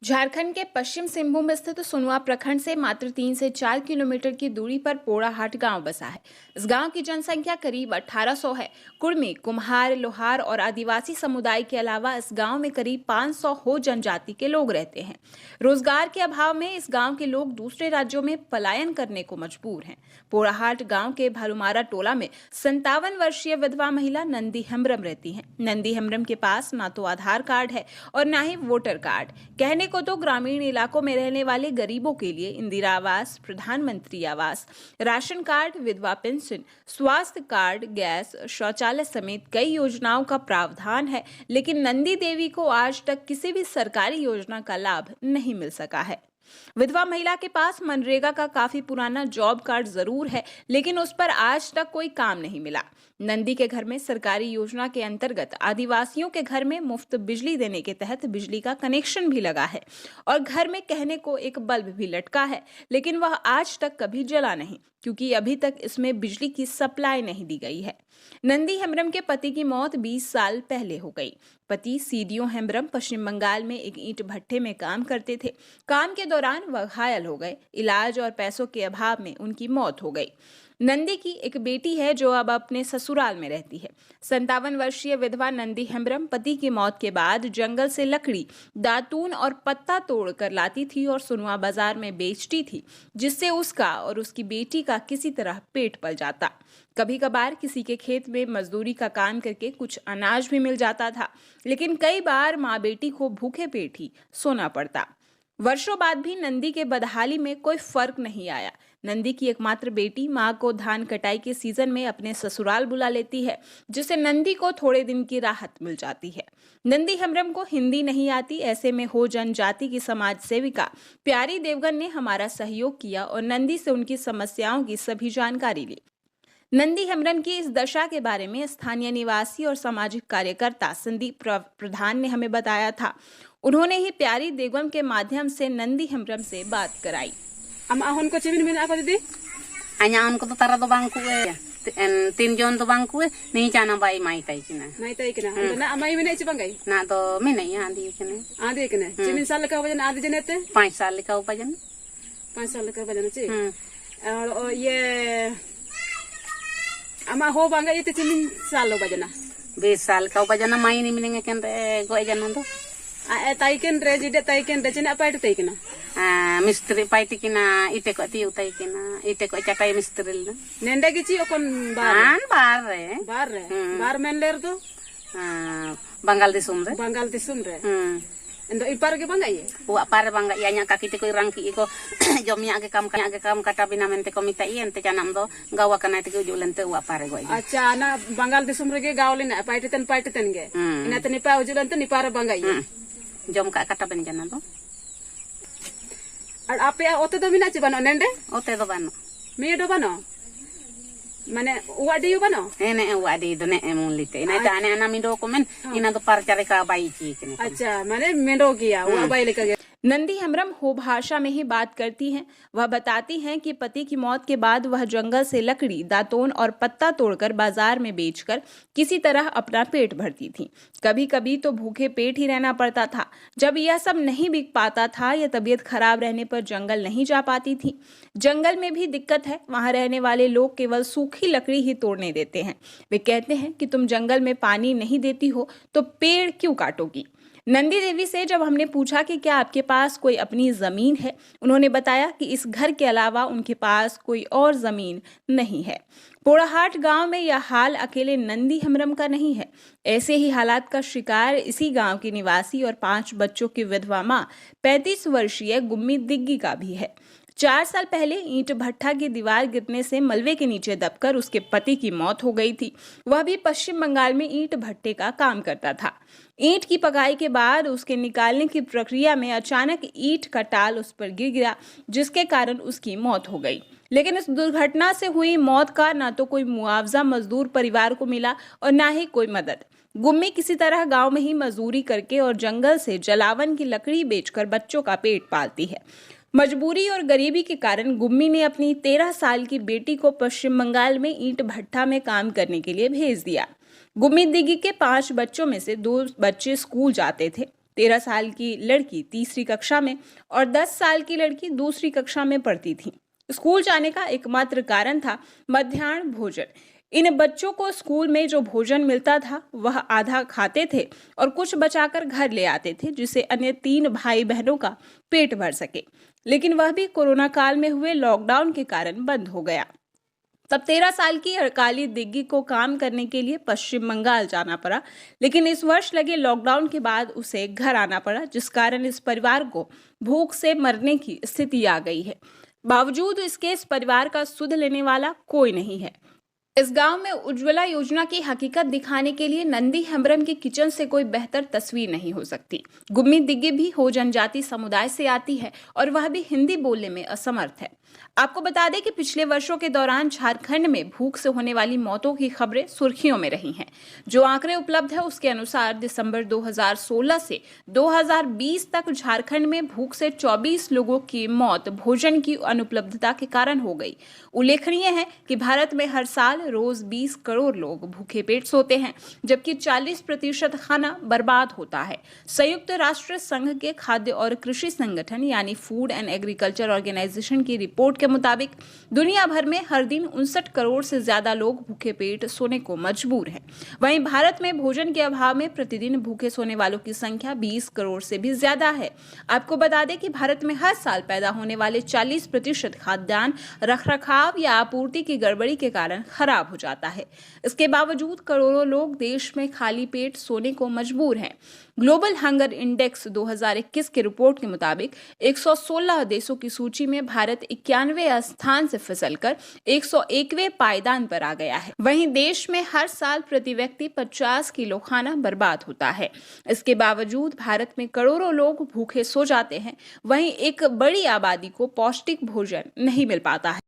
झारखंड के पश्चिम सिंहभूम स्थित सुनवा प्रखंड से मात्र 3 से 4 किलोमीटर की दूरी पर पोड़ाहाट गांव बसा है। इस गांव की जनसंख्या करीब 1800 है। कुर्मी, कुम्हार, लोहार और आदिवासी समुदाय के अलावा इस गांव में करीब 500 हो जनजाति के लोग रहते हैं। रोजगार के अभाव में इस गांव के लोग दूसरे राज्यों में पलायन करने को मजबूर हैं। पोड़ाहाट गांव के भालुमारा टोला में 57 वर्षीय विधवा महिला नंदी हेम्ब्रम रहती हैं। नंदी हेम्ब्रम के पास ना तो आधार कार्ड है और ना ही वोटर कार्ड। कहने को तो ग्रामीण इलाकों में रहने वाले गरीबों के लिए इंदिरा आवास, प्रधानमंत्री आवास, राशन कार्ड, विधवा पेंशन, स्वास्थ्य कार्ड, गैस, शौचालय समेत कई योजनाओं का प्रावधान है, लेकिन नंदी देवी को आज तक किसी भी सरकारी योजना का लाभ नहीं मिल सका है। विधवा महिला के पास मनरेगा का काफी पुराना जॉब कार्ड जरूर है, लेकिन उस पर आज तक कोई काम नहीं मिला। नंदी के घर में सरकारी योजना के अंतर्गत आदिवासियों के घर में मुफ्त बिजली देने के तहत बिजली का कनेक्शन भी लगा है और घर में कहने को एक बल्ब भी लटका है, लेकिन वह आज तक कभी जला नहीं, क्योंकि अभी तक इसमें बिजली की सप्लाई नहीं दी गई है। नंदी हेम्ब्रम के पति की मौत 20 साल पहले हो गई। पति सीडियो हेम्ब्रम पश्चिम बंगाल में एक ईंट भट्टे में काम करते थे। काम के दौरान वह घायल हो गए। इलाज और पैसों के अभाव में उनकी मौत हो गई। नंदी की एक बेटी है जो अब अपने ससुराल में रहती है। 57 वर्षीय विधवा नंदी हेम्ब्रम पति की मौत के बाद जंगल से लकड़ी, दातून और पत्ता तोड़कर लाती थी और सुनवा बाजार में बेचती थी, जिससे उसका और उसकी बेटी का किसी तरह पेट पल जाता। कभी कभार किसी के खेत में मजदूरी का काम करके कुछ अनाज भी मिल जाता था, लेकिन कई बार माँ बेटी को भूखे पेट ही सोना पड़ता। वर्षों बाद भी नंदी के बदहाली में कोई फर्क नहीं आया। नंदी की एकमात्र बेटी माँ को धान कटाई के सीजन में अपने ससुराल बुला लेती है, जिससे नंदी को थोड़े दिन की राहत मिल जाती है। नंदी हेम्ब्रम को हिंदी नहीं आती, ऐसे में हो जनजाति की समाज सेविका प्यारी देवगन ने हमारा सहयोग किया और नंदी से उनकी समस्याओं की सभी जानकारी ली। नंदी हेम्ब्रम की इस दशा के बारे में स्थानीय निवासी और सामाजिक कार्यकर्ता संदीप प्रधान ने हमें बताया था। उन्होंने ही प्यारी देवगन के माध्यम से नंदी हेम्ब्रम से बात कराई। Ahon ko cimin min apa tadi? Hanya on ko tara do bangku tin jon do bangku ni chana bai mai tai kina. Mai tai kena. Na amai min ci bangai. Na do min ai andi kina. Andi kena. Cimin sal ka wajan adi janete? 5 साल का उपाजन 5 साल का wajan ci. और ये ama ho bangai itu cimin sal wajana. 20 साल का उपाजन mai ni min ngeken go janon do. Taiken re jide taiken re cina apa itu taikena? Mistri paiti kina ite ko tiu tai kina ite ko chakai mistri na. Nenda gici okon bar. Bar Bar menler tu? Bangal disum re. Bangal disum re. Endo ipar ke bangai? Wa par bangai ya nya kaki te ko rangki iko jomnya ke kam kata binamente ko mita ien te janam do gawa kana te ko julente wa par go. Acha na bangal disum re ge gaulin paititen ge. Ina te nipa ujulante nipar bangai. Jom ka kata ben janan do. আর আপে ওতে তো Mina চিবানো নেন্ডে Ote do bano. মেয়ে do বানো মানে ওয়াডি বানো Ene wadi do ne emulite. Ina ta ane ana mi do komen ina do par chare ka bai chi kine. अच्छा माने मेंडो किया वो by लेकर गया। नंदी हेम्ब्रम हो भाषा में ही बात करती हैं। वह बताती हैं कि पति की मौत के बाद वह जंगल से लकड़ी, दातून और पत्ता तोड़कर बाजार में बेचकर किसी तरह अपना पेट भरती थी। कभी कभी तो भूखे पेट ही रहना पड़ता था। जब यह सब नहीं बिक पाता था या तबीयत खराब रहने पर जंगल नहीं जा पाती थी। जंगल में भी दिक्कत है, वहां रहने वाले लोग केवल सूखी लकड़ी ही तोड़ने देते हैं। वे कहते हैं कि तुम जंगल में पानी नहीं देती हो तो पेड़ क्यों काटोगी। नंदी देवी से जब हमने पूछा कि क्या आपके पास कोई अपनी जमीन है, उन्होंने बताया कि इस घर के अलावा उनके पास कोई और जमीन नहीं है। पोड़ाहाट गांव में यह हाल अकेले नंदी हेम्ब्रम का नहीं है। ऐसे ही हालात का शिकार इसी गांव की निवासी और 5 बच्चों की विधवा मां 35 वर्षीय गुम्मी दिग्गी का भी है। 4 साल पहले ईंट भट्ठा की दीवार गिरने से मलबे के नीचे दबकर उसके पति की मौत हो गई थी। वह भी पश्चिम बंगाल में ईंट भट्टे का काम करता था। ईंट की पकाई के बाद उसके निकालने की प्रक्रिया में अचानक ईंट का टाल उस पर गिर गया, जिसके कारण उसकी मौत हो गई। लेकिन इस दुर्घटना से हुई मौत का ना तो कोई मुआवजा मजदूर परिवार को मिला और ना ही कोई मदद। गुम्मी किसी तरह गांव में ही मजदूरी करके और जंगल से जलावन की लकड़ी बेचकर बच्चों का पेट पालती है। मजबूरी और गरीबी के कारण गुम्मी ने अपनी 13 साल की बेटी को पश्चिम बंगाल में ईंट भट्ठा में काम करने के लिए भेज दिया। गुम्मी दिग्गी के 5 बच्चों में से 2 बच्चे स्कूल जाते थे। 13 साल की लड़की तीसरी कक्षा में और 10 साल की लड़की दूसरी कक्षा में पढ़ती थी। स्कूल जाने का एकमात्र कारण था मध्याह्न भोजन। इन बच्चों को स्कूल में जो भोजन मिलता था वह आधा खाते थे और कुछ बचाकर घर ले आते थे, जिससे अन्य 3 भाई बहनों का पेट भर सके। लेकिन वह भी कोरोना काल में हुए लॉकडाउन के कारण बंद हो गया। तब 13 साल की अड़काली दिग्गी को काम करने के लिए पश्चिम बंगाल जाना पड़ा, लेकिन इस वर्ष लगे लॉकडाउन के बाद उसे घर आना पड़ा, जिस कारण इस परिवार को भूख से मरने की स्थिति आ गई है। बावजूद इसके इस परिवार का सुध लेने वाला कोई नहीं है। इस गांव में उज्ज्वला योजना की हकीकत दिखाने के लिए नंदी हेम्ब्रम के किचन से कोई बेहतर तस्वीर नहीं हो सकती। गुम्मी दिग्गी भी हो जनजाति समुदाय से आती है और वह भी हिंदी बोलने में असमर्थ है। आपको बता दें कि पिछले वर्षों के दौरान झारखंड में भूख से होने वाली मौतों की खबरें सुर्खियों में रही हैं। जो आंकड़े उपलब्ध है उसके अनुसार दिसंबर 2016 से 2020 तक झारखंड में भूख से 24 लोगों की मौत भोजन की अनुपलब्धता के कारण हो गई। उल्लेखनीय है कि भारत में हर साल रोज 20 करोड़ लोग भूखे पेट सोते हैं, जबकि 40% खाना बर्बाद होता है। संयुक्त राष्ट्र संघ के खाद्य और कृषि संगठन यानी फूड एंड एग्रीकल्चर ऑर्गेनाइजेशन की रिपोर्ट के मुताबिक दुनिया भर में हर दिन 59 करोड़ से ज्यादा लोग भूखे पेट सोने को मजबूर हैं। वहीं भारत में भोजन के अभाव में प्रतिदिन भूखे सोने वालों की संख्या 20 करोड़ से भी ज्यादा है। आपको बता दें कि भारत में हर साल पैदा होने वाले 40% खाद्यान्न रखरखाव या आपूर्ति की गड़बड़ी के कारण खराब हो जाता है। इसके बावजूद करोड़ों लोग देश में खाली पेट सोने को मजबूर हैं। ग्लोबल हंगर इंडेक्स 2021 की रिपोर्ट के मुताबिक 116 देशों की सूची में भारत 91वें स्थान से फिसलकर 101वें पायदान पर आ गया है। वहीं देश में हर साल प्रति व्यक्ति 50 किलो खाना बर्बाद होता है। इसके बावजूद भारत में करोड़ों लोग भूखे सो जाते हैं। वहीं एक बड़ी आबादी को पौष्टिक भोजन नहीं मिल पाता है।